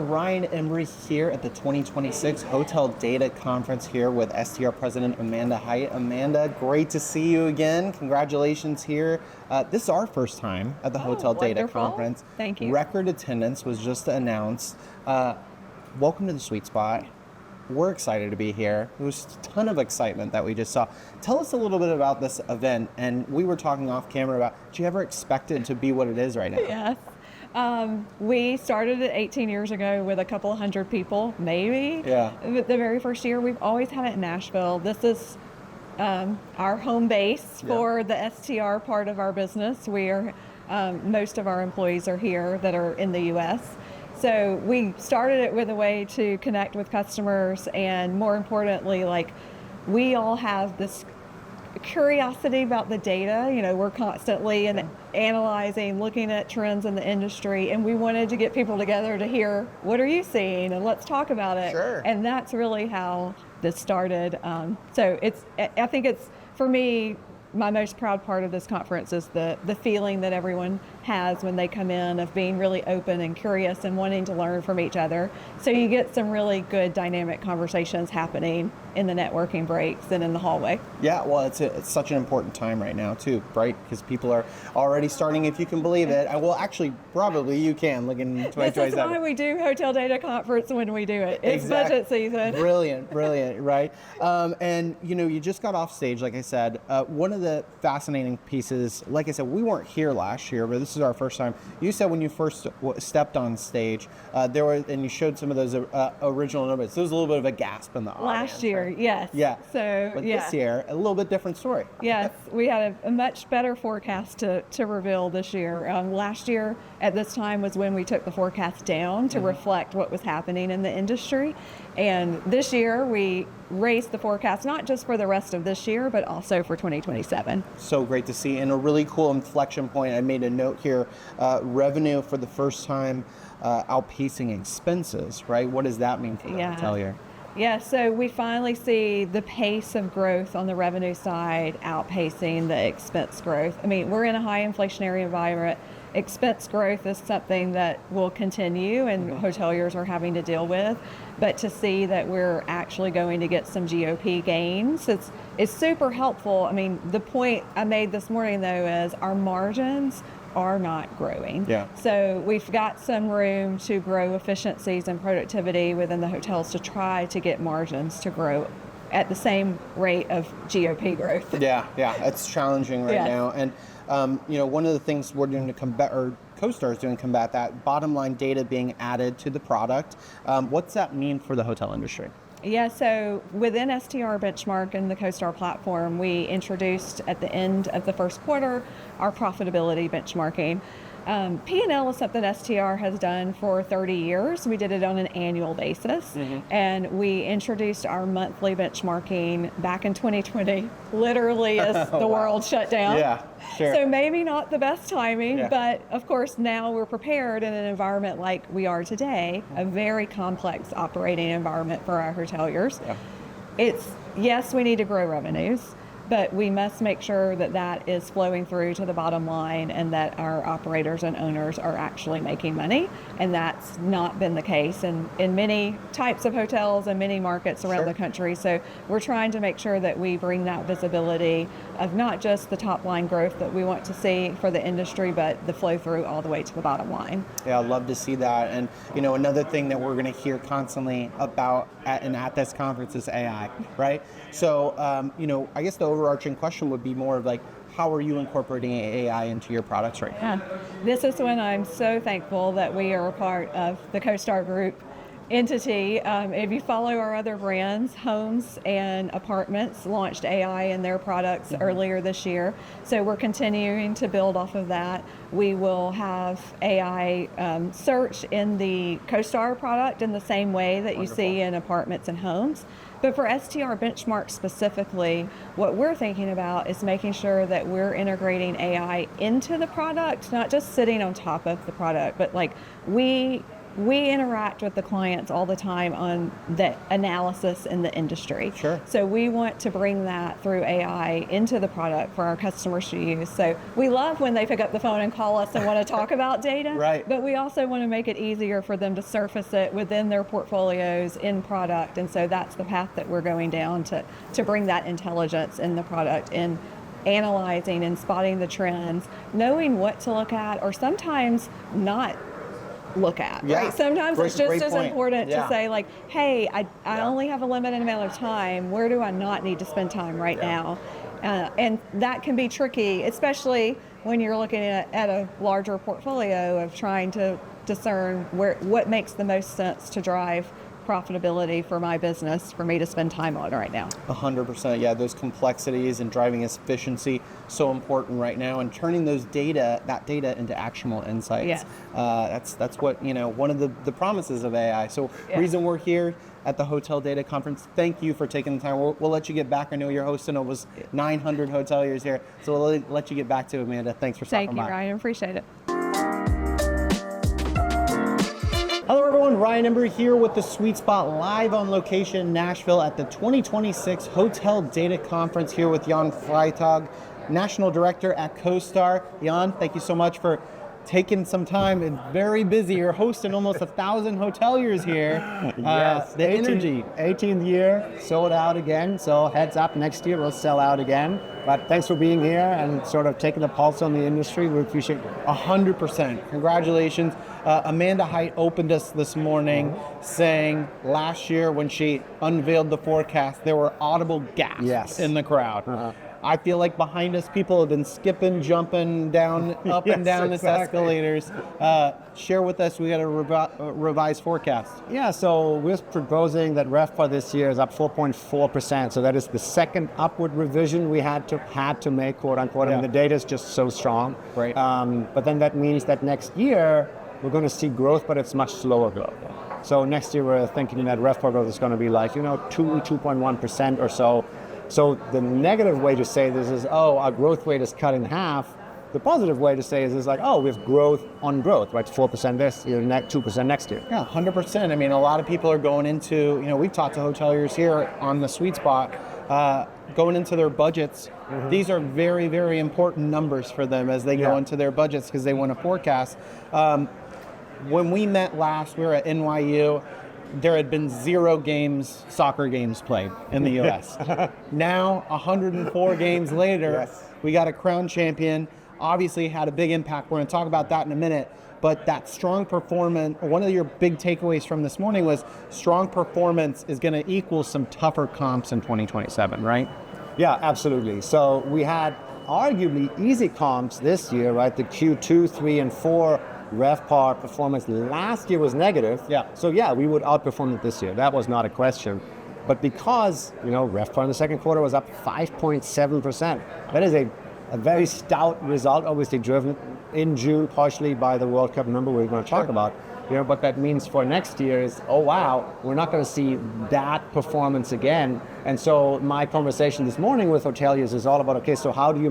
Ryan Embry here at the 2026 Hotel Data Conference here with STR President Amanda Hite. Amanda, great to see you again. Congratulations here. This is our first time at the Hotel Data Conference. Thank you. Record attendance was just announced. Welcome to the sweet spot. We're excited to be here. There was a ton of excitement that we just saw. Tell us a little bit about this event. And we were talking off camera about, did you ever expect it to be what it is right now? Yes. We started it 18 years ago with a couple of hundred people, maybe. Yeah. The very first year. We've always had it in Nashville. This is our home base for the STR part of our business. We are, most of our employees are here that are in the U.S. So we started it with a way to connect with customers, and more importantly, like, we all have this curiosity about the data. You know, we're constantly analyzing, looking at trends in the industry, and we wanted to get people together to hear, what are you seeing, and let's talk about it. Sure. And that's really how this started. So I think it's, for me, my most proud part of this conference is the feeling that everyone has when they come in, of being really open and curious and wanting to learn from each other. So you get some really good dynamic conversations happening in the networking breaks and in the hallway. Yeah, well, it's such an important time right now too, right? Because people are already starting, if you can believe it. Well, actually, probably you can, looking into 2027. This is why we do Hotel Data Conference when we do it. It's budget season. Brilliant, right? And you just got off stage, like I said. One of the fascinating pieces, like I said, we weren't here last year, but this is our first time. You said when you first stepped on stage, and you showed some of those original numbers. There was a little bit of a gasp in the audience. Last year, yes. Yeah. So, but this year, a little bit different story. Yes, we had a much better forecast to reveal this year. Last year, at this time, was when we took the forecast down to reflect what was happening in the industry. And this year, we raised the forecast, not just for the rest of this year, but also for 2027. So great to see, and a really cool inflection point. I made a note here, revenue for the first time outpacing expenses, right? What does that mean for the hotelier? Yeah, so we finally see the pace of growth on the revenue side outpacing the expense growth. I mean, we're in a high inflationary environment. Expense growth is something that will continue and hoteliers are having to deal with. But to see that we're actually going to get some GOP gains, it's super helpful. I mean, the point I made this morning, though, is our margins are not growing. Yeah. So we've got some room to grow efficiencies and productivity within the hotels to try to get margins to grow at the same rate of GOP growth. Yeah, it's challenging right now. And one of the things we're doing to combat, or CoStar is doing to combat that, bottom line data being added to the product. What's that mean for the hotel industry? Yeah, so within STR Benchmark and the CoStar platform, we introduced at the end of the first quarter our profitability benchmarking. P&L is something STR has done for 30 years. We did it on an annual basis, and we introduced our monthly benchmarking back in 2020, literally as the world shut down. Yeah, sure. So maybe not the best timing, but of course now we're prepared in an environment like we are today, a very complex operating environment for our hoteliers. Yeah. Yes, we need to grow revenues, but we must make sure that that is flowing through to the bottom line and that our operators and owners are actually making money. And that's not been the case in many types of hotels and many markets around the country. So we're trying to make sure that we bring that visibility of not just the top line growth that we want to see for the industry, but the flow through all the way to the bottom line. Yeah, I'd love to see that. And another thing that we're going to hear constantly about at this conference is AI, right? So, I guess the overarching question would be more of like, how are you incorporating AI into your products right now? Yeah, this is when I'm so thankful that we are a part of the CoStar Group entity. If you follow our other brands, Homes and Apartments launched AI in their products earlier this year. So we're continuing to build off of that. We will have AI search in the CoStar product in the same way that you see in Apartments and Homes. But for STR Benchmark specifically, what we're thinking about is making sure that we're integrating AI into the product, not just sitting on top of the product, but like we we interact with the clients all the time on the analysis in the industry. Sure. So we want to bring that through AI into the product for our customers to use. So we love when they pick up the phone and call us and want to talk about data, Right. but we also want to make it easier for them to surface it within their portfolios in product. And so that's the path that we're going down to bring that intelligence in the product and analyzing and spotting the trends, knowing what to look at, or sometimes not look at, right? Sometimes it's just as important to say like, hey, I only have a limited amount of time. Where do I not need to spend time right now? And that can be tricky, especially when you're looking at a larger portfolio of trying to discern what makes the most sense to drive profitability for my business for me to spend time on right now. 100%. Yeah, those complexities and driving efficiency so important right now, and turning that data into actionable insights. Yes. That's what, one of the promises of AI. So reason we're here at the Hotel Data Conference, thank you for taking the time. We'll let you get back. I know you're hosting almost 900 hoteliers here, so we'll let you get back to it, Amanda. Thanks for stopping by. Thank you, Ryan. Appreciate it. Hello everyone, Ryan Ember here with the Sweet Spot live on location in Nashville at the 2026 Hotel Data Conference here with Jan Freitag, National Director at CoStar. Jan, thank you so much for taking some time. It's very busy. You're hosting almost 1,000 hoteliers here. Yes, the energy. 18th year, sold out again. So heads up, next year we'll sell out again. But thanks for being here and sort of taking the pulse on the industry. We appreciate it. 100%. Congratulations. Amanda Hite opened us this morning saying last year when she unveiled the forecast, there were audible gasps in the crowd. I feel like behind us, people have been skipping, jumping down, up and down these escalators. Share with us, we got a revised forecast. Yeah, so we're proposing that RevPAR this year is up 4.4%. So that is the second upward revision we had to make, quote unquote. And the data is just so strong. Right. But then that means that next year we're going to see growth, but it's much slower growth. So next year we're thinking that RevPAR growth is going to be like 2.1% or so. So the negative way to say this is, our growth rate is cut in half. The positive way to say is like, we have growth on growth, right? 4% this year, 2% next year. Yeah, 100%. I mean, a lot of people are going into, we've talked to hoteliers here on the Sweet Spot, going into their budgets. These are very, very important numbers for them as they go into their budgets because they want to forecast. When we met last, we were at NYU. There had been 0 soccer games played in the U.S. Now, 104 games later, we got a crown champion. Obviously had a big impact. We're going to talk about that in a minute. But that strong performance, one of your big takeaways from this morning was strong performance is going to equal some tougher comps in 2027, right? Yeah, absolutely. So we had arguably easy comps this year, right? The Q2, 3, and 4 RevPAR performance last year was negative. So we would outperform it this year. That was not a question. But because, RevPAR in the second quarter was up 5.7%. That is a very stout result, obviously driven in June partially by the World Cup number we're going to talk about. But that means for next year is, we're not going to see that performance again. And so my conversation this morning with hoteliers is all about, so how do you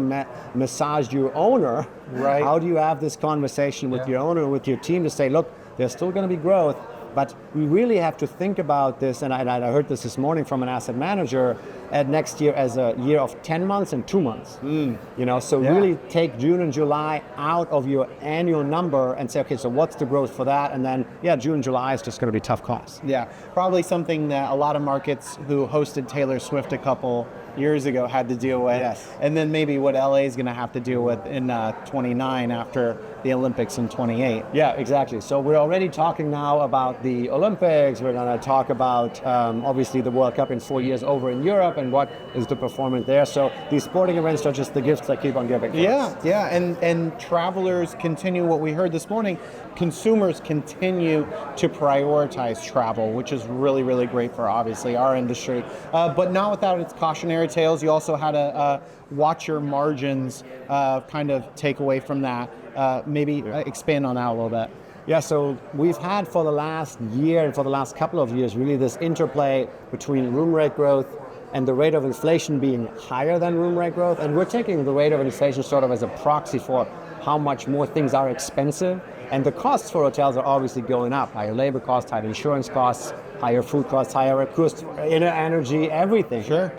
massage your owner? Right. How do you have this conversation with your owner, with your team to say, look, there's still going to be growth, but we really have to think about this, and I heard this morning from an asset manager, at next year as a year of 10 months and 2 months. Really take June and July out of your annual number and say, so what's the growth for that? And then, June and July is just going to be tough costs. Yeah, probably something that a lot of markets who hosted Taylor Swift a couple years ago had to deal with. Yes. And then maybe what LA is going to have to deal with in 29 after the Olympics in 28. Yeah, exactly. So we're already talking now about the Olympics. We're going to talk about, obviously, the World Cup in 4 years over in Europe and what is the performance there. So these sporting events are just the gifts that keep on giving. Yeah. And travelers continue what we heard this morning. Consumers continue to prioritize travel, which is really, really great for, obviously, our industry. But not without its cautionary tales. You also had a watch your margins kind of take away from that. Maybe expand on that a little bit. Yeah, so we've had for the last year and for the last couple of years really this interplay between room rate growth and the rate of inflation being higher than room rate growth. And we're taking the rate of inflation sort of as a proxy for how much more things are expensive. And the costs for hotels are obviously going up. Higher labor costs, higher insurance costs, higher food costs, higher costs, energy, everything. Sure.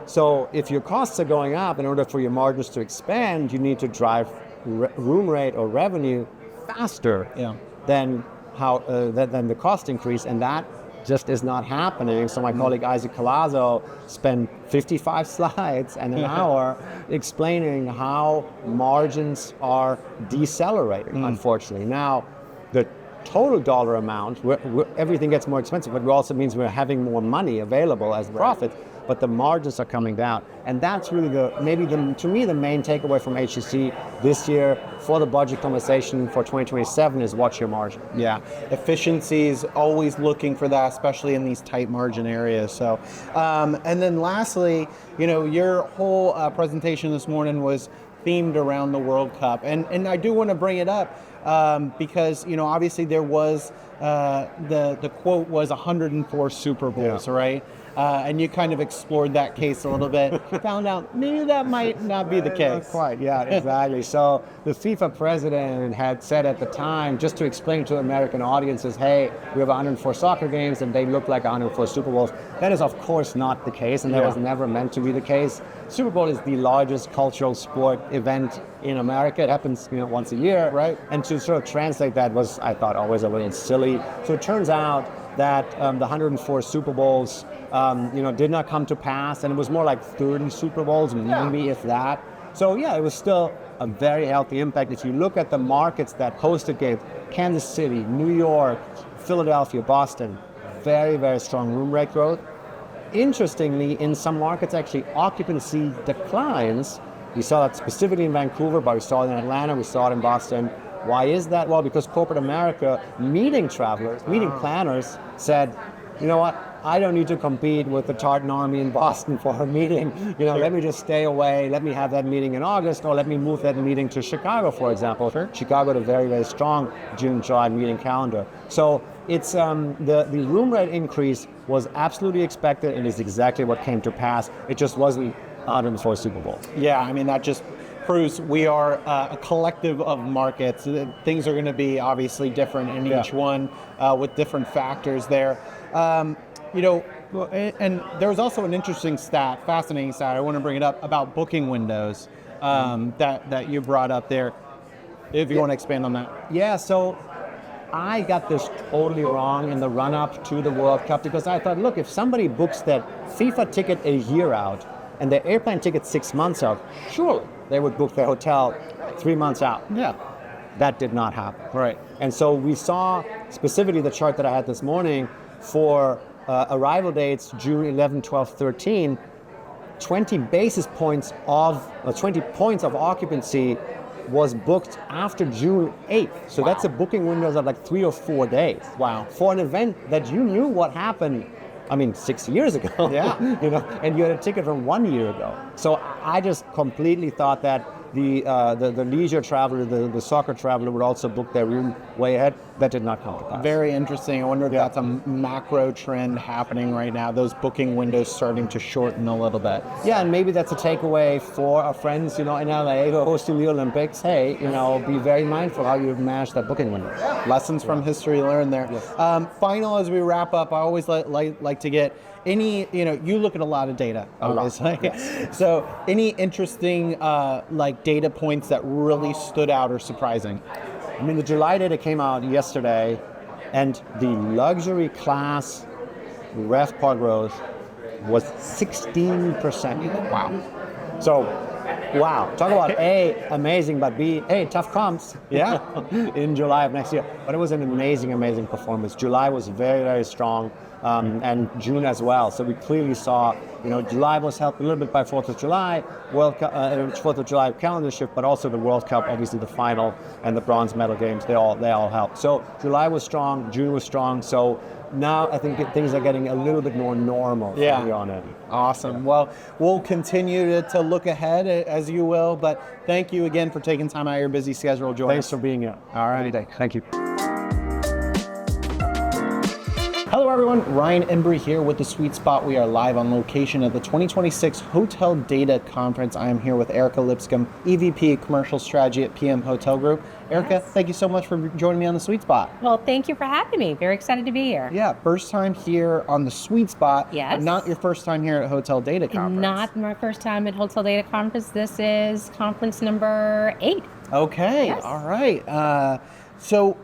So if your costs are going up, in order for your margins to expand, you need to drive room rate or revenue faster than than the cost increase, and that just is not happening. So my colleague Isaac Collazo spent 55 slides and an hour explaining how margins are decelerating, unfortunately. Now, the total dollar amount, everything gets more expensive, but it also means we're having more money available as profit, but the margins are coming down. And that's really to me, the main takeaway from HEC this year for the budget conversation for 2027 is watch your margin. Yeah, efficiencies, always looking for that, especially in these tight margin areas. So, and then lastly, your whole presentation this morning was themed around the World Cup. And I do want to bring it up because, obviously there was, the quote was 104 Super Bowls, right? And you kind of explored that case a little bit, found out maybe that might not be the case. Not quite, yeah, exactly. So the FIFA president had said at the time, just to explain to American audiences, hey, we have 104 soccer games and they look like 104 Super Bowls. That is of course not the case, and that was never meant to be the case. Super Bowl is the largest cultural sport event in America. It happens, once a year, right? And to sort of translate that was, I thought, always a little silly. So it turns out that the 104 Super Bowls, did not come to pass, and it was more like 30 Super Bowls, maybe if that. So yeah, it was still a very healthy impact. If you look at the markets that hosted games, Kansas City, New York, Philadelphia, Boston, very, very strong room rate growth. Interestingly, in some markets, actually, occupancy declines. We saw that specifically in Vancouver, but we saw it in Atlanta, we saw it in Boston. Why is that? Well, because corporate America, meeting travelers, meeting planners, said, you know what, I don't need to compete with the Tartan Army in Boston for a meeting. Let me just stay away. Let me have that meeting in August, or let me move that meeting to Chicago, for example. Chicago had a very, very strong June, July meeting calendar. So it's the room rate increase was absolutely expected and is exactly what came to pass. It just wasn't 104 Super Bowl. Yeah, I mean, that just proves we are a collective of markets. Things are going to be obviously different in each one with different factors there. And there was also an interesting fascinating stat, I want to bring it up, about booking windows that you brought up there, if you want to expand on that. Yeah, so I got this totally wrong in the run-up to the World Cup, because I thought, look, if somebody books that FIFA ticket a year out and their airplane ticket 6 months out, surely they would book their hotel 3 months out. Yeah. That did not happen. Right. And so we saw specifically the chart that I had this morning for arrival dates, June 11, 12, 13, 20 points of occupancy was booked after June 8th. So that's a booking window of like 3 or 4 days. Wow. For an event that you knew what happened, 6 years ago. Yeah. And you had a ticket from 1 year ago. So I just completely thought that the leisure traveler, the soccer traveler would also book their room way ahead. That did not come to pass. Very interesting. I wonder if that's a macro trend happening right now, those booking windows starting to shorten a little bit. Yeah, and maybe that's a takeaway for our friends, in LA who are hosting the Olympics. Hey, be very mindful how you manage that booking window. Lessons from history learned there. Yes. Final, as we wrap up, I always like to get any, you look at a lot of data, obviously. Yes. So any interesting data points that really stood out or surprising? The July data came out yesterday, and the luxury class RevPAR growth was 16%. Wow. So, wow. Talk about A, amazing, but B, tough comps. Yeah. In July of next year. But it was an amazing performance. July was very, very strong. And June as well. So we clearly saw, July was helped a little bit by 4th of July, 4th of July calendar shift, but also the World Cup, obviously the final and the bronze medal games, they all helped. So July was strong, June was strong. So now I think things are getting a little bit more normal from here on in. Awesome. Well, we'll continue to look ahead as you will, but thank you again for taking time out of your busy schedule to join us. Thanks for being here. All right. Thank you. Hello, everyone, Ryan Embry here with The Sweet Spot. We are live on location at the 2026 Hotel Data Conference. I am here with Erica Lipscomb, EVP Commercial Strategy at PM Hotel Group. Erica, thank you so much for joining me on The Sweet Spot. Well, thank you for having me. Very excited to be here. Yeah, first time here on The Sweet Spot. Yes. Not your first time here at Hotel Data Conference. Not my first time at Hotel Data Conference. This is conference number 8. Okay, Yes. all right. So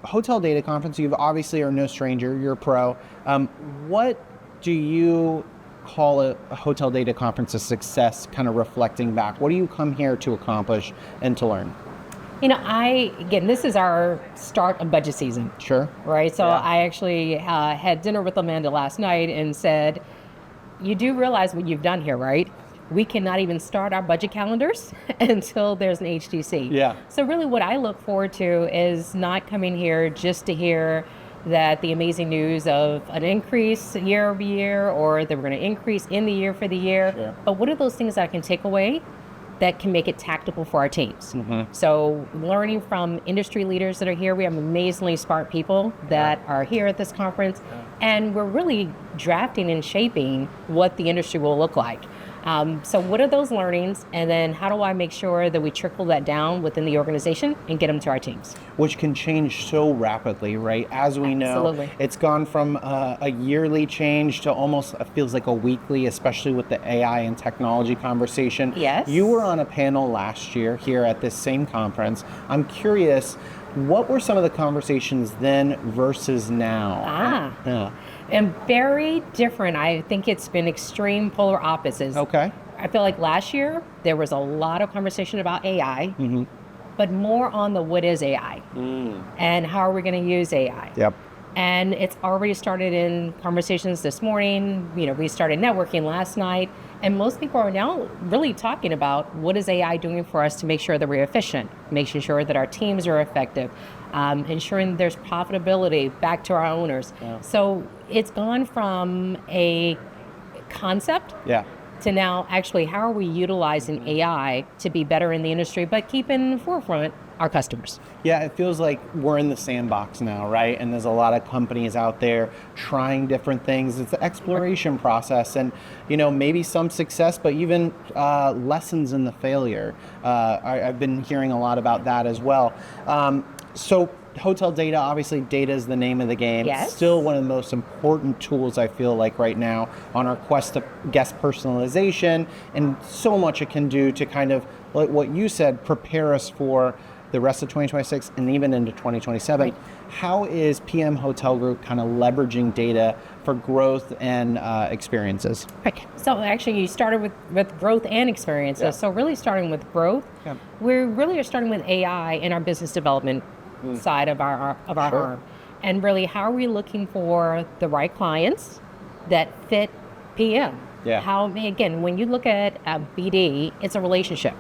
Hotel Data Conference, you obviously are no stranger, you're a pro. What do you call a Hotel Data Conference a success, kind of reflecting back? What do you come here to accomplish and to learn? You know, this is our start of budget season. Sure. Right? So Yeah. I actually had dinner with Amanda last night and said, you do realize what you've done here, right? We cannot even start our budget calendars until there's an HDC. Yeah. So really what I look forward to is not coming here just to hear that the amazing news of an increase year over year or that we're going to increase in the year for the year. Sure. But what are those things that I can take away that can make it tactical for our teams? Mm-hmm. So learning from industry leaders that are here, we have amazingly smart people that are here at this conference, and we're really drafting and shaping what the industry will look like. So what are those learnings, and then how do I make sure that we trickle that down within the organization and get them to our teams? Which can change so rapidly, right? As we know, Absolutely. it's gone from a yearly change to almost feels like a weekly, especially with the AI and technology conversation. Yes. You were on a panel last year here at this same conference. I'm curious, what were some of the conversations then versus now? Yeah. And very different. I think it's been extreme polar opposites. Okay. I feel like last year there was a lot of conversation about AI, but more on the what is AI and how are we going to use AI. Yep. And it's already started in conversations this morning. You know, we started networking last night, and most people are now really talking about what is AI doing for us to make sure that we're efficient, making sure that our teams are effective, ensuring there's profitability back to our owners. Yeah. So it's gone from a concept to now actually how are we utilizing AI to be better in the industry, but keep in the forefront our customers. Yeah, it feels like we're in the sandbox now, right? And there's a lot of companies out there trying different things. It's the exploration process, and you know, maybe some success, but even lessons in the failure. I've been hearing a lot about that as well. So hotel data, obviously data is the name of the game. Yes. Still one of the most important tools I feel like right now on our quest to guest personalization, and so much it can do to kind of, like what you said, prepare us for the rest of 2026 and even into 2027. Right. How is PM Hotel Group kind of leveraging data for growth and experiences? Right. So actually you started with growth and experiences. Yeah. So really starting with growth, we really are starting with AI in our business development side of our Sure. arm. And really how are we looking for the right clients that fit PM? Yeah. How, again, when you look at BD, it's a relationship.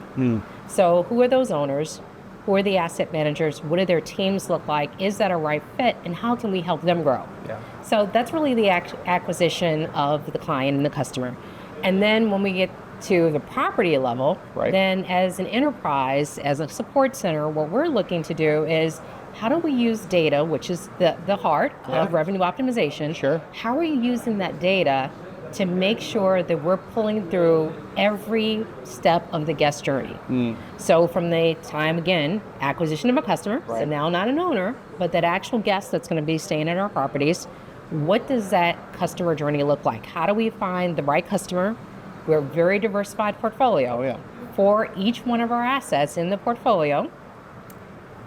So who are those owners? Who are the asset managers? What do their teams look like? Is that a right fit? And how can we help them grow? Yeah. So that's really the acquisition of the client and the customer. And then when we get to the property level, Right. then as an enterprise, as a support center, what we're looking to do is how do we use data, which is the heart of revenue optimization? Sure. How are you using that data to make sure that we're pulling through every step of the guest journey? So from the time, again, acquisition of a customer, so Right. now not an owner, but that actual guest that's going to be staying at our properties, what does that customer journey look like? How do we find the right customer? We're a very diversified portfolio. Oh, yeah. For each one of our assets in the portfolio,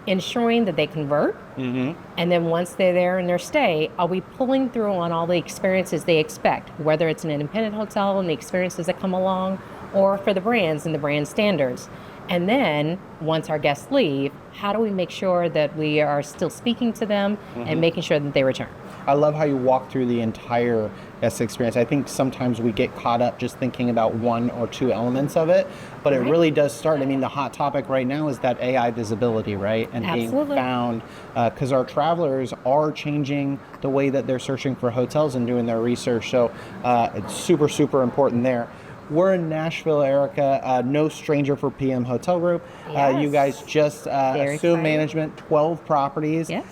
ensuring that they convert, and then once they're there in their stay, are we pulling through on all the experiences they expect, whether it's an independent hotel and the experiences that come along, or for the brands and the brand standards. And then once our guests leave, how do we make sure that we are still speaking to them and making sure that they return? I love how you walk through the entire guest experience. I think sometimes we get caught up just thinking about one or two elements of it, but it really does start. I mean, the hot topic right now is that AI visibility, right? And Absolutely. being found, because our travelers are changing the way that they're searching for hotels and doing their research. So it's super, super important there. We're in Nashville, Erica, no stranger for PM Hotel Group. Yes. You guys just Very assumed exciting. management, 12 properties. Yes.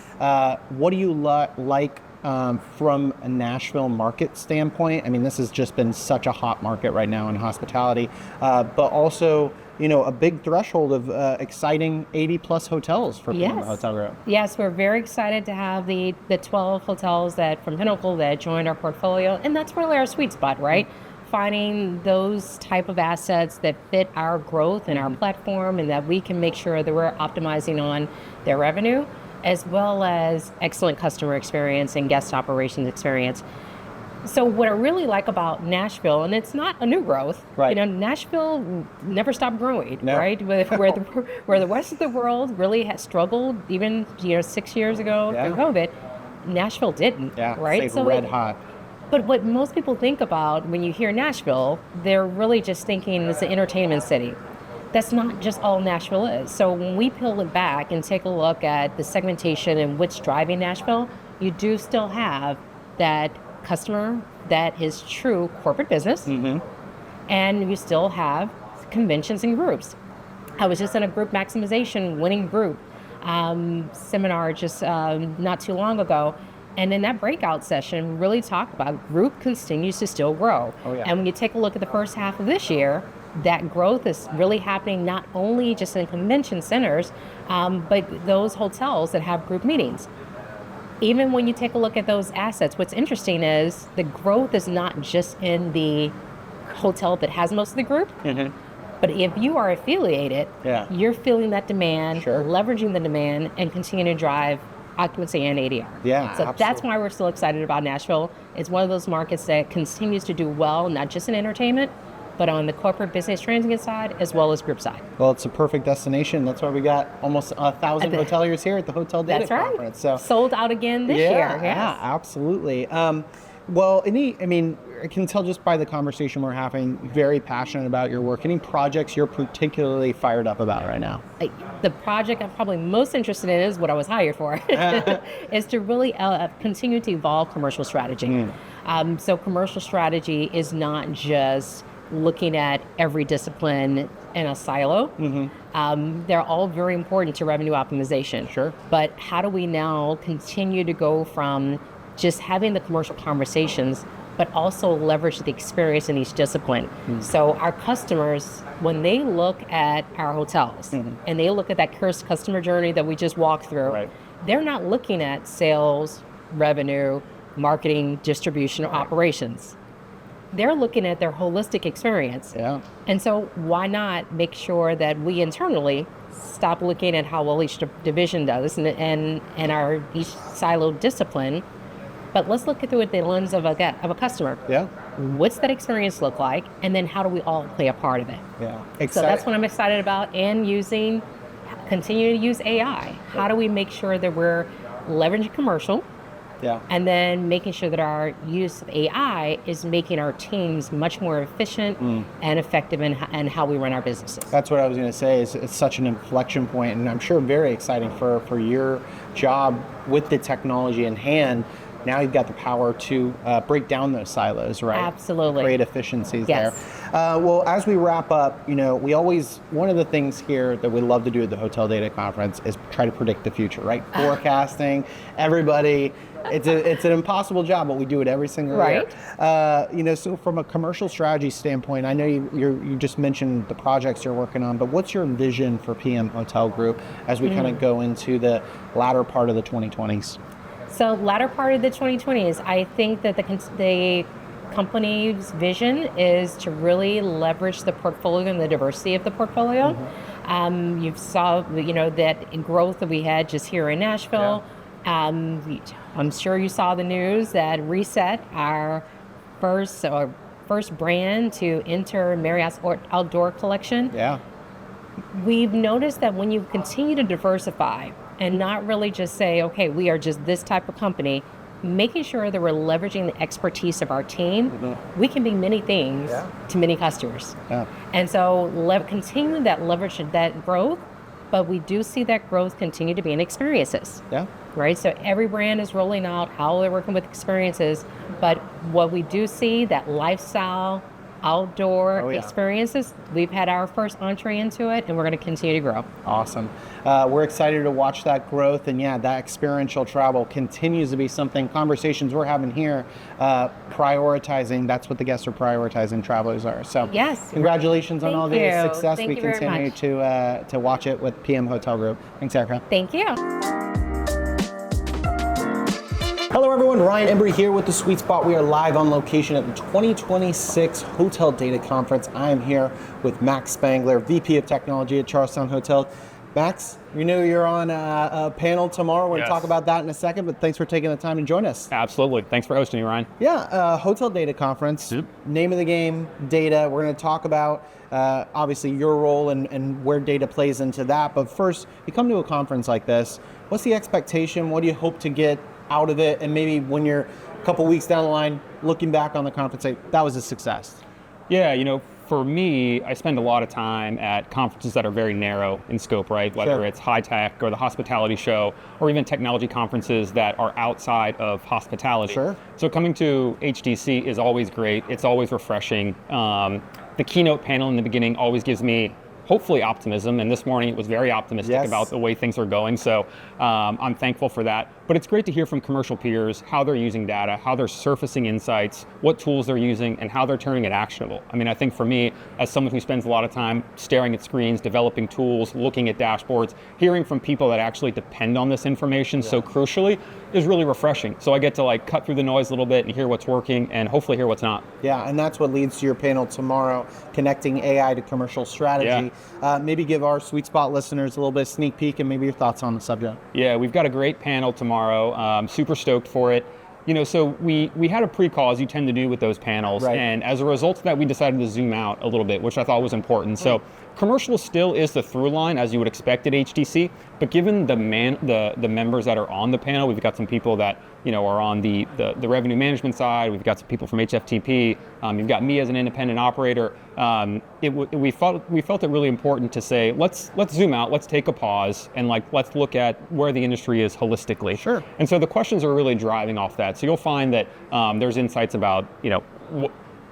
What do you like from a Nashville market standpoint? I mean, this has just been such a hot market right now in hospitality, but also, you know, a big threshold of exciting 80 plus hotels for PM Hotel Group. Yes, we're very excited to have the 12 hotels that from Pinnacle that joined our portfolio, and that's really our sweet spot, right? Finding those type of assets that fit our growth and our platform, and that we can make sure that we're optimizing on their revenue, as well as excellent customer experience and guest operations experience. So what I really like about Nashville, and it's not a new growth, right. You know, Nashville never stopped growing, no. right? Where the rest of the world really has struggled, even 6 years ago through COVID, Nashville didn't, right? So red hot. But what most people think about when you hear Nashville, they're really just thinking it's an entertainment city. That's not just all Nashville is. So when we peel it back and take a look at the segmentation and what's driving Nashville, you do still have that customer that is true corporate business, and you still have conventions and groups. I was just in a group maximization winning group seminar just not too long ago, and in that breakout session really talked about group continues to still grow. And when you take a look at the first half of this year, that growth is really happening not only just in convention centers, but those hotels that have group meetings. Even when you take a look at those assets, what's interesting is the growth is not just in the hotel that has most of the group, but if you are affiliated, you're feeling that demand, leveraging the demand, and continuing to drive occupancy and ADR. So that's why we're still excited about Nashville. It's one of those markets that continues to do well, not just in entertainment, but on the corporate business transient side as well as group side. Well, it's a perfect destination. That's why we got almost 1,000 hoteliers here at the Hotel Data Conference. So sold out again this year. Yeah, absolutely. Well, I can tell just by the conversation we're having, very passionate about your work. Any projects you're particularly fired up about right now? The project I'm probably most interested in is what I was hired for, is to really continue to evolve commercial strategy. So commercial strategy is not just looking at every discipline in a silo. They're all very important to revenue optimization. But how do we now continue to go from just having the commercial conversations, but also leverage the experience in each discipline? So our customers, when they look at our hotels and they look at that customer journey that we just walked through, they're not looking at sales, revenue, marketing, distribution, or operations. They're looking at their holistic experience. And so why not make sure that we internally stop looking at how well each division does and our each siloed discipline, but let's look through it the lens of a customer. What's that experience look like? And then how do we all play a part of it? So that's what I'm excited about, and continue to use AI. How do we make sure that we're leveraging commercial? And then making sure that our use of AI is making our teams much more efficient and effective in how we run our businesses. That's what I was going to say. It's such an inflection point, and I'm sure very exciting for your job with the technology in hand. Now you've got the power to break down those silos, right? Absolutely. Create efficiencies there. Well, as we wrap up, one of the things here that we love to do at the Hotel Data Conference is try to predict the future, right? Forecasting, everybody. It's an impossible job, but we do it every single year. So from a commercial strategy standpoint, I know you just mentioned the projects you're working on, but what's your vision for PM Hotel Group as we kind of go into the latter part of the 2020s? So latter part of the 2020s, I think that the company's vision is to really leverage the portfolio and the diversity of the portfolio. You saw, that growth that we had just here in Nashville. I'm sure you saw the news that Reset, our first brand to enter Marriott's Outdoor Collection. We've noticed that when you continue to diversify and not really just say, okay, we are just this type of company, making sure that we're leveraging the expertise of our team, we can be many things to many customers. And so continuing that leverage that growth, but we do see that growth continue to be in experiences. Right? So every brand is rolling out how they're working with experiences, but what we do see, that lifestyle outdoor experiences. We've had our first entree into it, and we're going to continue to grow. Awesome. We're excited to watch that growth, and yeah, that experiential travel continues to be something, conversations we're having here, prioritizing, that's what the guests are prioritizing, travelers are. So yes, congratulations on all the success. Thank we you very continue much. to watch it with PM Hotel Group. Thanks, Erica. Thank you. Hello everyone, Ryan Embry here with The Sweet Spot. We are live on location at the 2026 Hotel Data Conference. I am here with Max Spangler, VP of Technology at Charlestown Hotel. Max, we know you're on a panel tomorrow. We're going to talk about that in a second, but thanks for taking the time to join us. Absolutely. Thanks for hosting me, Ryan. Yeah, Hotel Data Conference, name of the game, data. We're going to talk about obviously your role and where data plays into that. But first, you come to a conference like this, what's the expectation? What do you hope to get out of it? And maybe when you're a couple weeks down the line, looking back on the conference, say, that was a success. Yeah, for me, I spend a lot of time at conferences that are very narrow in scope, right? Whether it's Hite or the hospitality show, or even technology conferences that are outside of hospitality. Sure. So coming to HDC is always great. It's always refreshing. The keynote panel in the beginning always gives me hopefully optimism, and this morning it was very optimistic about the way things are going, so I'm thankful for that. But it's great to hear from commercial peers how they're using data, how they're surfacing insights, what tools they're using, and how they're turning it actionable. I mean, I think for me, as someone who spends a lot of time staring at screens, developing tools, looking at dashboards, hearing from people that actually depend on this information so crucially is really refreshing. So I get to cut through the noise a little bit and hear what's working and hopefully hear what's not. Yeah, and that's what leads to your panel tomorrow, connecting AI to commercial strategy. Maybe give our Sweet Spot listeners a little bit of sneak peek and maybe your thoughts on the subject. Yeah, we've got a great panel tomorrow. Super stoked for it. So we had a pre-call, as you tend to do with those panels, and as a result of that, we decided to zoom out a little bit, which I thought was important. So commercial still is the through line, as you would expect at HTC, but given the members that are on the panel, we've got some people that are on the revenue management side, we've got some people from HFTP, you've got me as an independent operator. We felt it really important to say, let's zoom out, let's take a pause, and let's look at where the industry is holistically. Sure. And so the questions are really driving off that. So you'll find that there's insights about,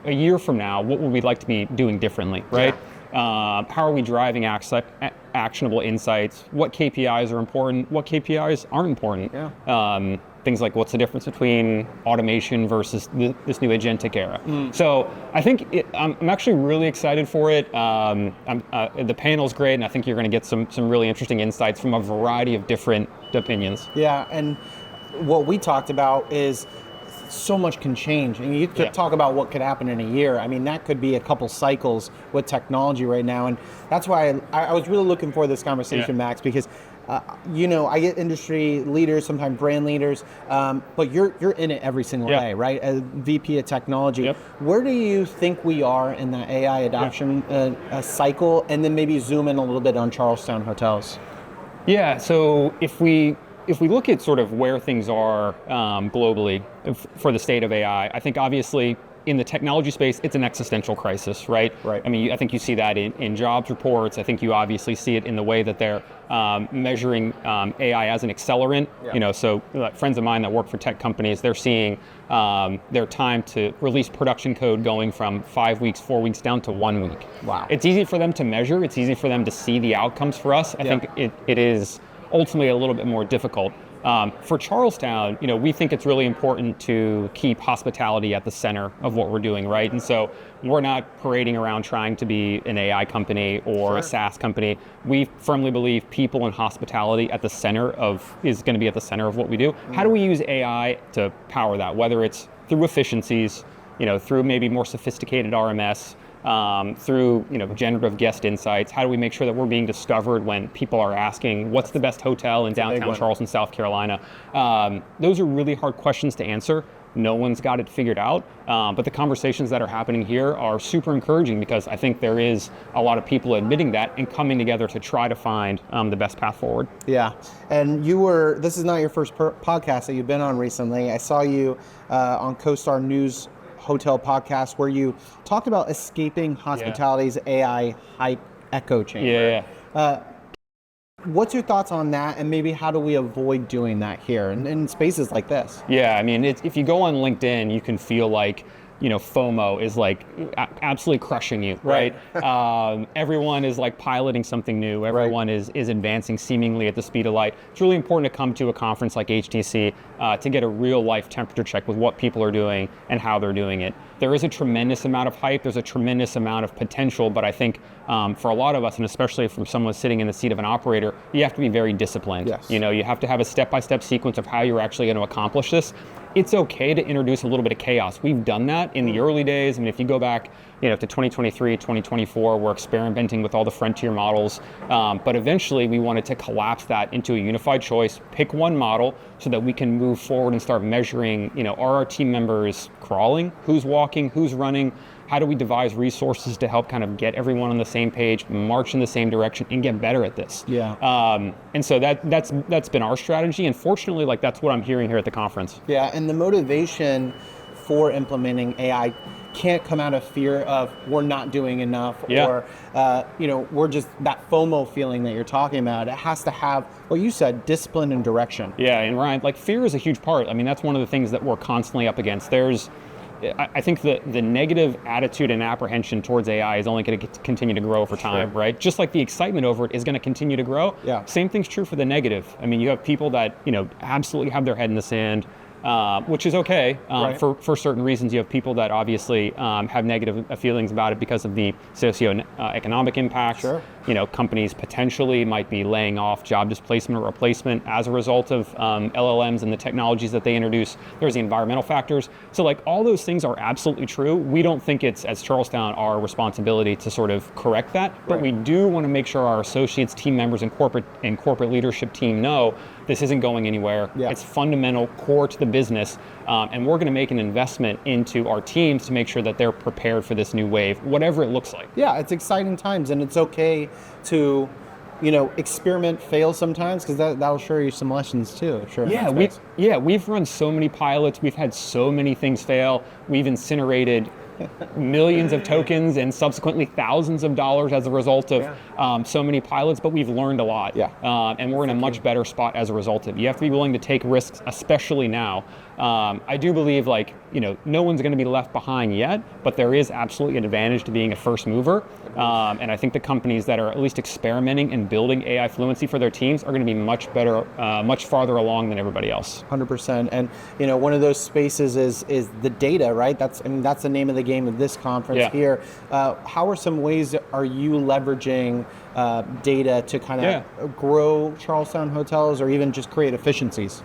a year from now, what would we like to be doing differently, right? How are we driving actionable insights? What KPIs are important? What KPIs aren't important? Things like what's the difference between automation versus this new agentic era? So I think I'm actually really excited for it. The panel's great, and I think you're going to get some really interesting insights from a variety of different opinions. Yeah, and what we talked about is so much can change. And you could talk about what could happen in a year. I mean, that could be a couple cycles with technology right now. And that's why I was really looking for this conversation, Max, because I get industry leaders, sometimes brand leaders, but you're in it every single day, right? As VP of technology, where do you think we are in the AI adoption cycle? And then maybe zoom in a little bit on Charlestown Hotels. Yeah, so if we look at sort of where things are globally for the state of AI, I think obviously in the technology space, it's an existential crisis, right? Right. I mean, I think you see that in jobs reports. I think you obviously see it in the way that they're measuring AI as an accelerant. So friends of mine that work for tech companies, they're seeing their time to release production code going from 5 weeks, 4 weeks down to 1 week. Wow. It's easy for them to measure. It's easy for them to see the outcomes. For us, I think it is ultimately a little bit more difficult. For Charlestown, we think it's really important to keep hospitality at the center of what we're doing, right? And so we're not parading around trying to be an AI company or a SaaS company. We firmly believe people and hospitality is going to be at the center of what we do. How do we use AI to power that? Whether it's through efficiencies, through maybe more sophisticated RMS, through generative guest insights. How do we make sure that we're being discovered when people are asking what's the best hotel in downtown Charleston, South Carolina? Those are really hard questions to answer. No one's got it figured out, but the conversations that are happening here are super encouraging because I think there is a lot of people admitting that and coming together to try to find the best path forward. Yeah, and this is not your first podcast that you've been on recently. I saw you on CoStar News Hotel podcast where you talked about escaping hospitality's AI hype echo chamber. What's your thoughts on that, and maybe how do we avoid doing that here in spaces like this? Yeah, I mean, if you go on LinkedIn, you can feel like FOMO is like absolutely crushing you, right? Everyone is like piloting something new. Everyone is advancing seemingly at the speed of light. It's really important to come to a conference like HTC to get a real life temperature check with what people are doing and how they're doing it. There is a tremendous amount of hype. There's a tremendous amount of potential, but I think for a lot of us, and especially from someone sitting in the seat of an operator, you have to be very disciplined. Yes. You have to have a step-by-step sequence of how you're actually going to accomplish this. It's okay to introduce a little bit of chaos. We've done that in the early days. I mean, if you go back, to 2023, 2024, we're experimenting with all the frontier models. But eventually, we wanted to collapse that into a unified choice, pick one model so that we can move forward and start measuring, are our team members crawling? Who's walking? Who's running? How do we devise resources to help kind of get everyone on the same page, march in the same direction, and get better at this? Yeah. And so that's been our strategy. And fortunately, that's what I'm hearing here at the conference. Yeah, and the motivation for implementing AI can't come out of fear of we're not doing enough or we're just that FOMO feeling that you're talking about. It has to have, what you said, discipline and direction. Yeah, and Ryan, fear is a huge part. I mean, that's one of the things that we're constantly up against. I think the negative attitude and apprehension towards AI is only going to continue to grow over time, right? Just like the excitement over it is going to continue to grow. Yeah. Same thing's true for the negative. I mean, you have people that, absolutely have their head in the sand, which is okay for certain reasons. You have people that obviously have negative feelings about it because of the socioeconomic impacts. Sure. Companies potentially might be laying off, job displacement or replacement as a result of LLMs and the technologies that they introduce. There's the environmental factors. So all those things are absolutely true. We don't think it's, as Charlestown, our responsibility to sort of correct that, but we do want to make sure our associates, team members, and corporate leadership team know this isn't going anywhere. Yeah. It's fundamental, core to the business, and we're going to make an investment into our teams to make sure that they're prepared for this new wave, whatever it looks like. Yeah, it's exciting times, and it's okay to, experiment, fail sometimes, because that'll show you some lessons too. Sure. We've run so many pilots. We've had so many things fail. We've incinerated millions of tokens and subsequently thousands of dollars as a result of so many pilots, but we've learned a lot. And we're in a much better spot as a result of it. You have to be willing to take risks, especially now. I do believe no one's going to be left behind yet, but there is absolutely an advantage to being a first mover. And I think the companies that are at least experimenting and building AI fluency for their teams are going to be much better, much farther along than everybody else. 100%. And one of those spaces is the data, right? That's the name of the game of this conference here. How are some ways are you leveraging data to kind of grow Charlestown hotels or even just create efficiencies?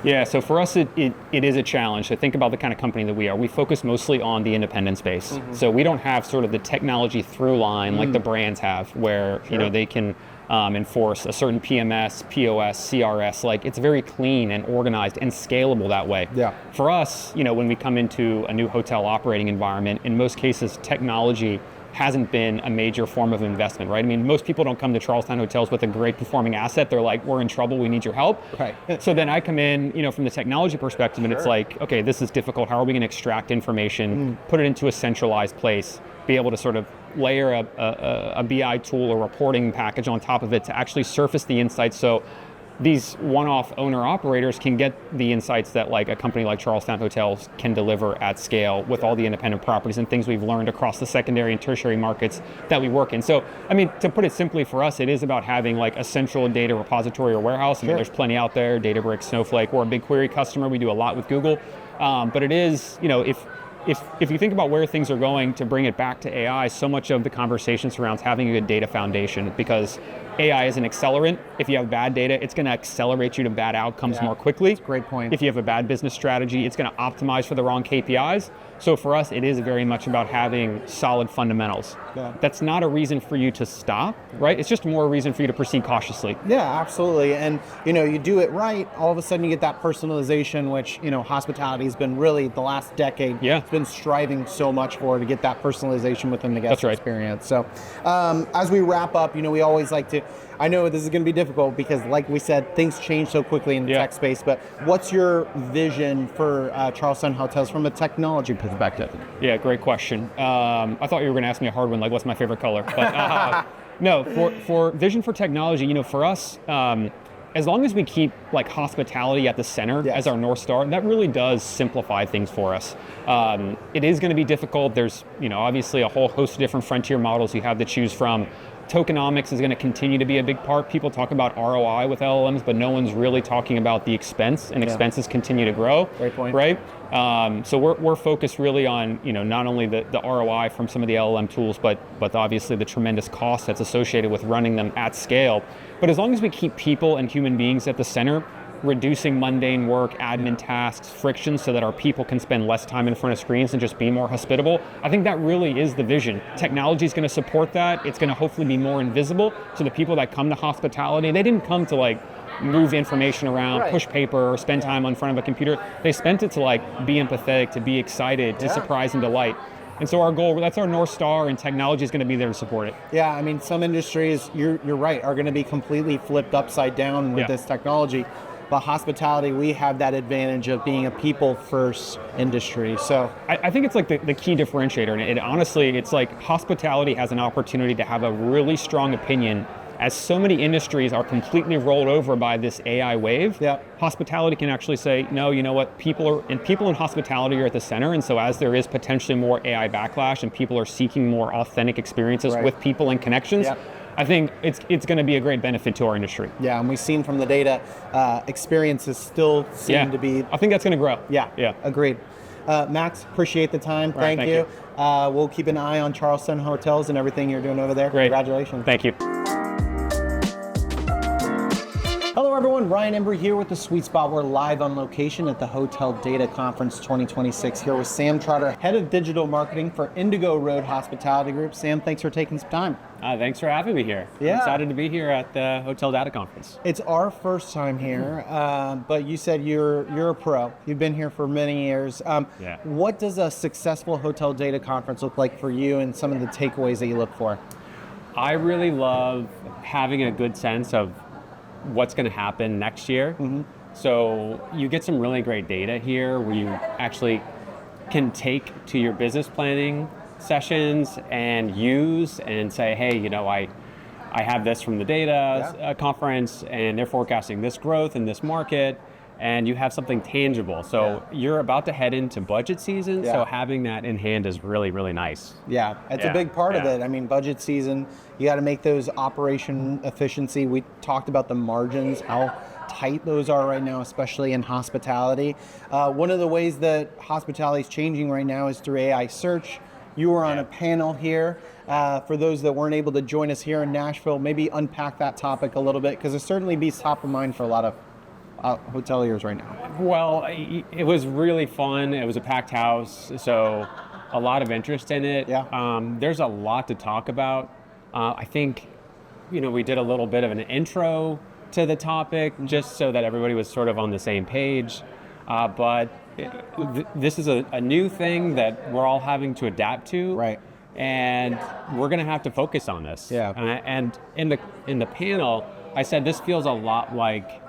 Yeah, so for us, it is a challenge. So think about the kind of company that we are. We focus mostly on the independent space. So we don't have sort of the technology through line like the brands have, where they can enforce a certain PMS, POS, CRS. It's very clean and organized and scalable that way. Yeah. For us, when we come into a new hotel operating environment, in most cases, technology hasn't been a major form of investment, right? I mean, most people don't come to Charlestown hotels with a great performing asset. They're like, we're in trouble, we need your help. Right. So then I come in, from the technology perspective, and it's like, okay, this is difficult. How are we going to extract information, put it into a centralized place, be able to sort of layer a BI tool or reporting package on top of it to actually surface the insights so these one-off owner-operators can get the insights that a company like Charlestown Hotels can deliver at scale with all the independent properties and things we've learned across the secondary and tertiary markets that we work in. So, I mean, to put it simply for us, it is about having a central data repository or warehouse. I mean, there's plenty out there, Databricks, Snowflake. We're a BigQuery customer. We do a lot with Google. But it is, if you think about where things are going to bring it back to AI, so much of the conversation surrounds having a good data foundation, because AI is an accelerant. If you have bad data, it's going to accelerate you to bad outcomes more quickly. That's a great point. If you have a bad business strategy, it's going to optimize for the wrong KPIs. So for us, it is very much about having solid fundamentals. Yeah. That's not a reason for you to stop, right? It's just more a reason for you to proceed cautiously. Yeah, absolutely. And, you do it right, all of a sudden you get that personalization, which, hospitality has been really the last decade. It's been striving so much for, to get that personalization within the guest experience. So as we wrap up, we always like to, I know this is going to be difficult because, like we said, things change so quickly in the tech space, but what's your vision for Charlestown Hotels from a technology perspective? Yeah, great question. I thought you were going to ask me a hard one, like what's my favorite color? But no, for vision for technology, for us, as long as we keep like hospitality at the center as our North Star, that really does simplify things for us. It is going to be difficult. There's, obviously a whole host of different frontier models you have to choose from. Tokenomics is going to continue to be a big part. People talk about ROI with LLMs, but no one's really talking about the expense, and expenses continue to grow. Great point. Right? So we're focused really on, not only the ROI from some of the LLM tools, but obviously the tremendous cost that's associated with running them at scale. But as long as we keep people and human beings at the center, reducing mundane work, admin tasks, friction, so that our people can spend less time in front of screens and just be more hospitable, I think that really is the vision. Technology is going to support that. It's going to hopefully be more invisible. So the people that come to hospitality, they didn't come to like move information around, push paper, or spend time in front of a computer. They spent it to like be empathetic, to be excited, to surprise and delight. And so our goal, that's our North Star, and technology is going to be there to support it. Yeah, I mean, some industries, you're right, are going to be completely flipped upside down with this technology. But hospitality, we have that advantage of being a people-first industry. So I think it's like the key differentiator. And it honestly, it's like hospitality has an opportunity to have a really strong opinion. As so many industries are completely rolled over by this AI wave, hospitality can actually say, no, you know what, people in hospitality are at the center, and so as there is potentially more AI backlash and people are seeking more authentic experiences with people and connections, I think it's going to be a great benefit to our industry. Yeah, and we've seen from the data, experiences still seem to be... I think that's going to grow. Yeah, agreed. Max, appreciate the time. Thank you. We'll keep an eye on Charleston Hotels and everything you're doing over there. Great. Congratulations. Thank you. Hello everyone, Ryan Embry here with The Sweet Spot. We're live on location at the Hotel Data Conference 2026 here with Sam Trotter, Head of Digital Marketing for Indigo Road Hospitality Group. Sam, thanks for taking some time. Thanks for having me here. I'm excited to be here at the Hotel Data Conference. It's our first time here, but you said you're a pro. You've been here for many years. What does a successful Hotel Data Conference look like for you, and some of the takeaways that you look for? I really love having a good sense of what's going to happen next year. So you get some really great data here where you actually can take to your business planning sessions and use and say, hey, I have this from the data conference, and they're forecasting this growth in this market, and you have something tangible. So you're about to head into budget season, so having that in hand is really, really nice. Yeah, it's a big part of it. I mean, budget season, you got to make those operation efficiency. We talked about the margins, how tight those are right now, especially in hospitality. One of the ways that hospitality is changing right now is through AI search. You were on a panel here. For those that weren't able to join us here in Nashville, maybe unpack that topic a little bit, because it certainly be top of mind for a lot of hoteliers right now. Well, it was really fun. It was a packed house, so a lot of interest in it. There's a lot to talk about. I think, we did a little bit of an intro to the topic just so that everybody was sort of on the same page. But this is a new thing that we're all having to adapt to. Right. And we're going to have to focus on this. And in the panel, I said this feels a lot like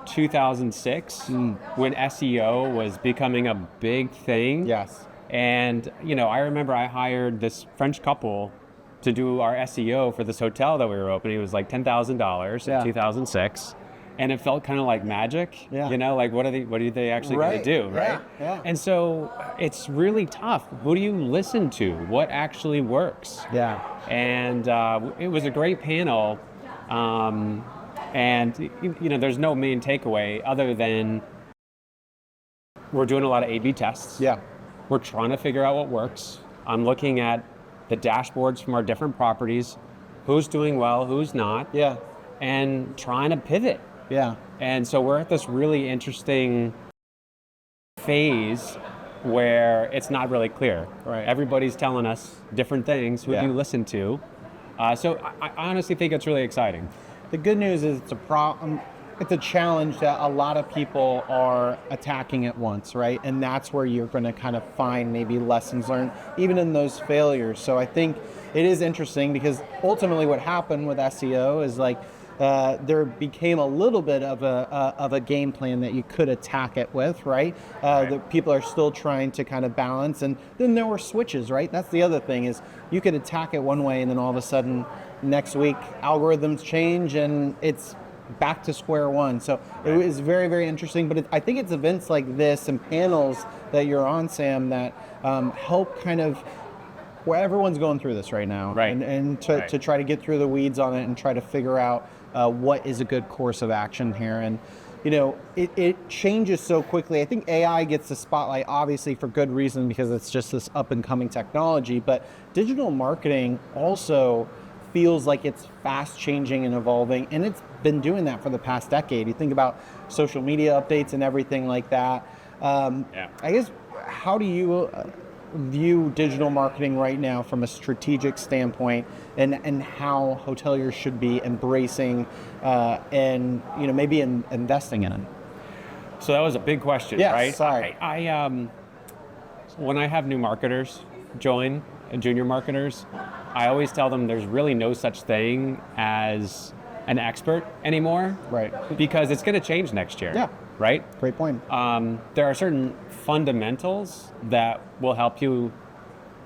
2006 when SEO was becoming a big thing. Yes. And, I remember I hired this French couple to do our SEO for this hotel that we were opening. It was like $10,000 in 2006. And it felt kind of like magic, like what are they actually going to do, right? And so it's really tough. Who do you listen to? What actually works? And it was a great panel. And there's no main takeaway other than we're doing a lot of A/B tests. We're trying to figure out what works. I'm looking at the dashboards from our different properties, who's doing well, who's not, and trying to pivot. And so we're at this really interesting phase where it's not really clear. Everybody's telling us different things. Who do you listen to? So I honestly think it's really exciting. The good news is it's a challenge that a lot of people are attacking at once, right? And that's where you're going to kind of find maybe lessons learned, even in those failures. So I think it is interesting because ultimately what happened with SEO is like there became a little bit of a game plan that you could attack it with, right? That people are still trying to kind of balance, and then there were switches, right? That's the other thing is you could attack it one way, and then all of a sudden next week algorithms change, and it's back to square one. So it was very, very interesting. But I think it's events like this and panels that you're on, Sam, that help kind of where everyone's going through this right now, and to try to get through the weeds on it and try to figure out what is a good course of action here. And it changes so quickly. I think AI gets the spotlight, obviously, for good reason, because it's just this up-and-coming technology. But digital marketing also feels like it's fast-changing and evolving, and it's been doing that for the past decade. You think about social media updates and everything like that. I guess, how do you view digital marketing right now from a strategic standpoint, and how hoteliers should be embracing and maybe investing in it? So that was a big question, yes, right? Sorry. I when I have new marketers join, junior marketers, I always tell them there's really no such thing as an expert anymore, right? Because it's going to change next year. Yeah. Right? Great point. There are certain fundamentals that will help you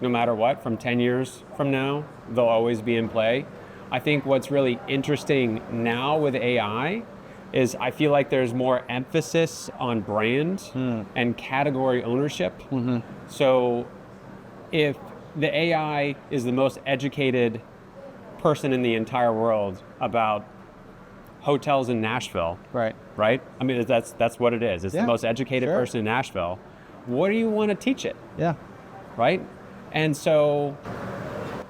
no matter what. From 10 years from now, they'll always be in play. I think what's really interesting now with AI is I feel like there's more emphasis on brand and category ownership. Mm-hmm. So if the AI is the most educated person in the entire world about hotels in Nashville, right? I mean, that's what it is. It's the most educated person in Nashville. What do you want to teach it? Yeah. Right? And so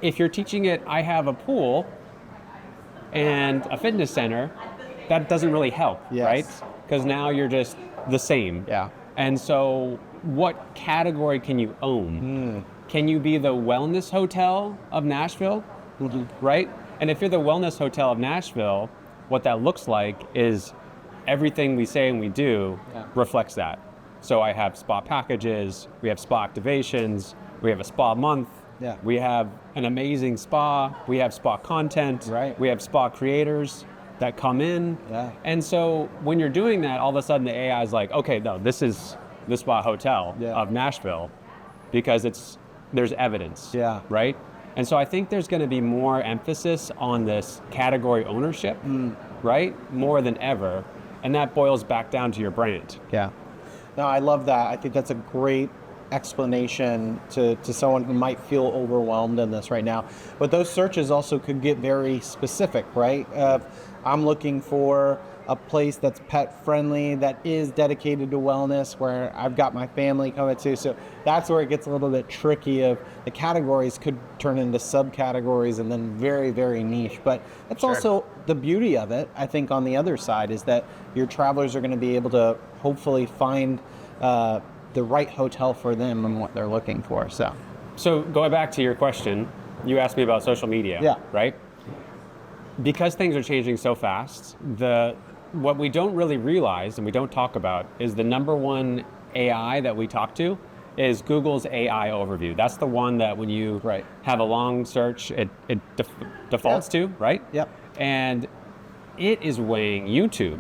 if you're teaching it, I have a pool and a fitness center, that doesn't really help, right? Because now you're just the same. Yeah. And so what category can you own? Can you be the wellness hotel of Nashville, right? And if you're the wellness hotel of Nashville, what that looks like is everything we say and we do reflects that. So I have spa packages, we have spa activations, we have a spa month, we have an amazing spa, we have spa content, we have spa creators that come in. And so when you're doing that, all of a sudden the AI is like, okay, no, this is the spa hotel of Nashville, because there's evidence, right? And so I think there's going to be more emphasis on this category ownership, right? More than ever. And that boils back down to your brand. Yeah. No, I love that. I think that's a great explanation to someone who might feel overwhelmed in this right now. But those searches also could get very specific, right? I'm looking for a place that's pet friendly, that is dedicated to wellness, where I've got my family coming to. So that's where it gets a little bit tricky. Of the categories could turn into subcategories and then very, very niche. But that's also the beauty of it, I think, on the other side, is that your travelers are going to be able to hopefully find the right hotel for them and what they're looking for. So going back to your question, you asked me about social media, right? Because things are changing so fast, what we don't really realize and we don't talk about is the number one AI that we talk to is Google's AI overview. That's the one that when you have a long search, it defaults to, right? Yep. And it is weighing YouTube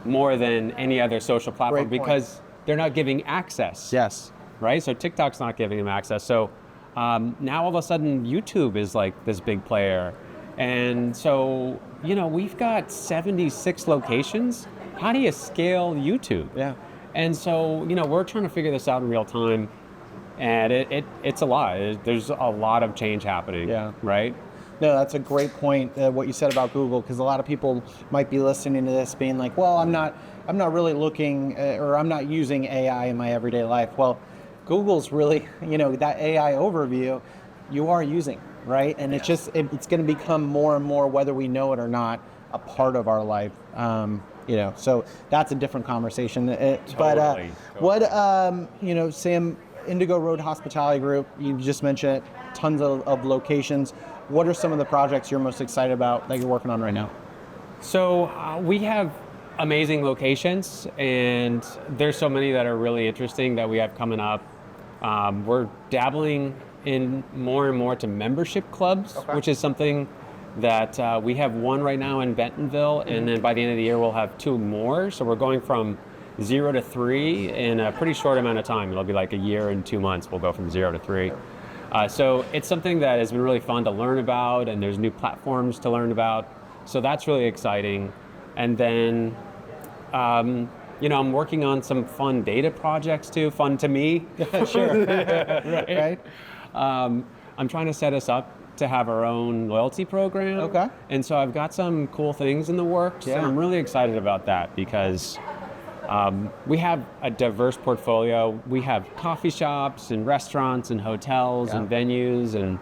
more than any other social platform because they're not giving access. Yes. Right? So TikTok's not giving them access. So now all of a sudden YouTube is like this big player. And so, we've got 76 locations. How do you scale YouTube? Yeah. And so, we're trying to figure this out in real time. And it's a lot. There's a lot of change happening. Yeah. Right? No, that's a great point, what you said about Google, because a lot of people might be listening to this being like, well, I'm not really looking or I'm not using AI in my everyday life. Well, Google's really, that AI overview, you are using, right? And it's just, it's going to become more and more, whether we know it or not, a part of our life. So that's a different conversation. Totally. What, Sam, Indigo Road Hospitality Group, you just mentioned it, tons of locations. What are some of the projects you're most excited about that you're working on right now? So we have amazing locations, and there's so many that are really interesting that we have coming up. We're dabbling in more and more to membership clubs, which is something that we have one right now in Bentonville, and then by the end of the year we'll have 2 more. So we're going from 0 to 3 in a pretty short amount of time. It'll be like a year and 2 months. We'll go from 0 to 3. So it's something that has been really fun to learn about, and there's new platforms to learn about. So that's really exciting. And then, I'm working on some fun data projects too, fun to me. Sure. Right. I'm trying to set us up to have our own loyalty program. Okay. And so I've got some cool things in the works, and I'm really excited about that because we have a diverse portfolio. We have coffee shops and restaurants and hotels and venues, and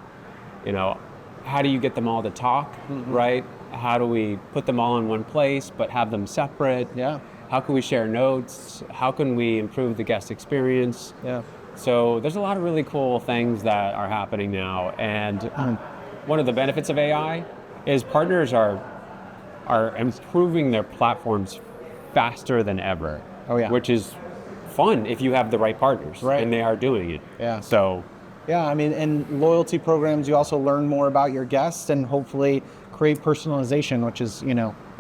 how do you get them all to talk, right? How do we put them all in one place but have them separate? Yeah. How can we share notes? How can we improve the guest experience? Yeah. So there's a lot of really cool things that are happening now, and one of the benefits of AI is partners are improving their platforms faster than ever. Oh, yeah. Which is fun if you have the right partners, Right. and they are doing it. Yeah. So Yeah, I mean, in loyalty programs, you also learn more about your guests and hopefully create personalization, which is,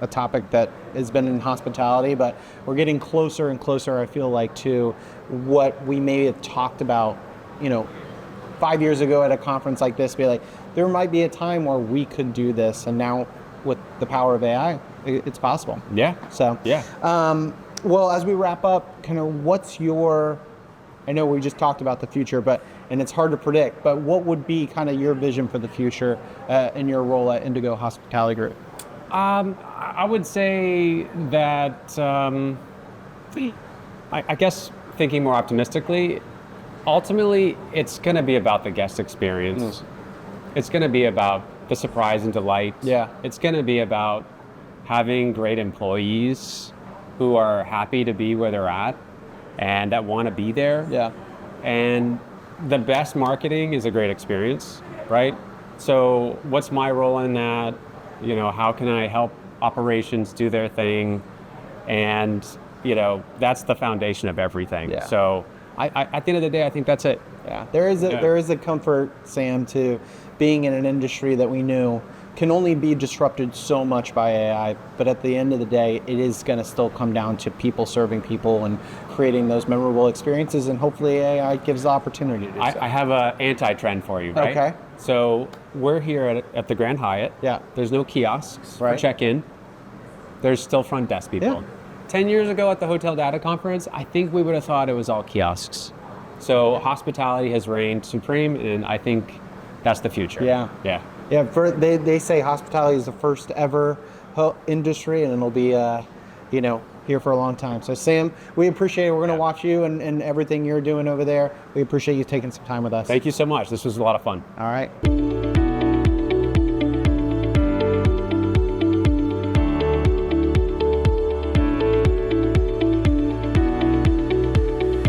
a topic that has been in hospitality, but we're getting closer and closer, I feel like, to what we may have talked about, 5 years ago at a conference like this, be like, there might be a time where we could do this, and now with the power of AI, it's possible. yeah. So, Yeah. Well, as we wrap up, kind of I know we just talked about the future, and it's hard to predict, but what would be kind of your vision for the future in your role at Indigo Hospitality Group? I would say that, I guess thinking more optimistically, ultimately it's going to be about the guest experience. It's going to be about the surprise and delight. Yeah. It's going to be about having great employees who are happy to be where they're at and that want to be there. Yeah. And the best marketing is a great experience, right? So what's my role in that? How can I help operations do their thing? And, that's the foundation of everything. Yeah. So at the end of the day, I think that's it. Yeah, there is a comfort, Sam, to being in an industry that we knew can only be disrupted so much by AI, but at the end of the day, it is going to still come down to people serving people and creating those memorable experiences, and hopefully AI gives the opportunity to do so. I have an anti-trend for you, right? Okay. So we're here at the Grand Hyatt. Yeah. There's no kiosks for Right. check-in. There's still front desk people. Yeah. 10 years ago at the Hotel Data Conference, I think we would have thought it was all kiosks. So hospitality has reigned supreme, and I think that's the future. Yeah. Yeah. Yeah, they say hospitality is the first ever industry, and it'll be, here for a long time. So Sam, we appreciate it. We're going to watch you and everything you're doing over there. We appreciate you taking some time with us. Thank you so much. This was a lot of fun. All right.